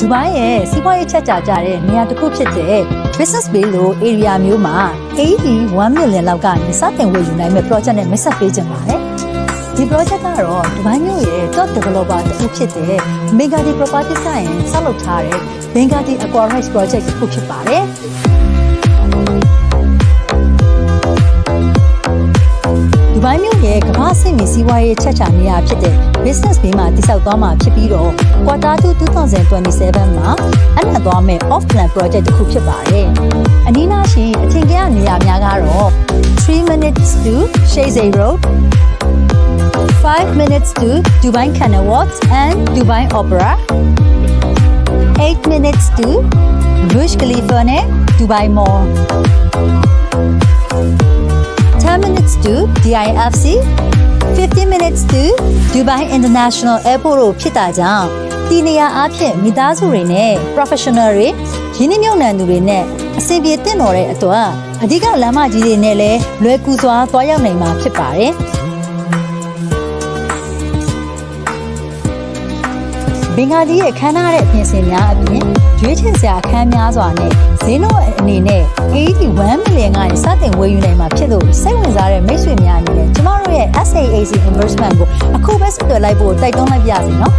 ဒူဘိုင်းရဲ့စီးပွားရေးချက်ကြကြတဲ့နေရာတစ်ခုဖြစ်တဲ့ Business Bay လို့ area မျိုးမှာ AED 1 million လောက်ကနေစတင်ဝယ်ယူနိုင်မဲ့ project နဲ့မိတ်ဆက်ပေးကြပါတယ်ဒီ project ကတော့ဒူဘိုင်းမြို့ရဲ့ top developer တစ်ခုဖြစ်တဲ့ Megadi Properties ကရင်ဆောက်လုပ်ထားတဲ့ Megadi Aquarius project တစ်ခုဖြစ်ပါတယ်ဒူဘိုင်းမြို့ရဲ့ကမ္ဘာ့စိတ်မီစီးပွားရေးချက်ချာနေရာဖြစ်တဲ့ Business Bay မှာတည်ဆောက်သွားမှာဖြစ်ပြီးတော့ Quarter 2 2027 မှာအနက်သွားမဲ့ off plan project တစ်ခုဖြစ်ပါတယ်။အနီးနားရှိအထင်ကြီးနေရာများကတော့3 minutes to Shaysay Road 5 minutes to Dubai Canal Wharf and Dubai Opera 8 minutes to Burj Khalifa နဲ့ Dubai Mall 10 minutes to DIFC 15 minutes to Dubai International Airport ကိုဖြစ်တာကြောင့်ဒီနေရာအဖြစ်မိသားစုတွေနဲ့ professional တွေရင်းနှီးမြှုပ်နှံသူတွေနဲ့အဆင်ပြေတင့်တော်တဲ့အတွက်အဓိကလမ်းမကြီးတွေနဲ့လည်းလွယ်ကူစွာသွားရောက်နိုင်မှာဖြစ်ပါတယ်ဘင်္ဂါဒီရဲ့ခမ်းနားတဲ့ပြင်ဆင်များအပြင်ရွေးချယ်စရာအခန်းများစွာနဲ့ဈေးနှုန်းအနေနဲ့ AED 1 million ကနေစတင်ဝယ်ယူနိုင်မှာဖြစ်လို့စိတ်ဝင်စားတဲ့မိတ်ဆွေများအနေနဲ့ကျမတို့ရဲ့ SAAC Investment ကိုအခုပဲဆက်သွယ်လိုက်ဖို့တိုက်တွန်းလိုက်ပါရစေနော်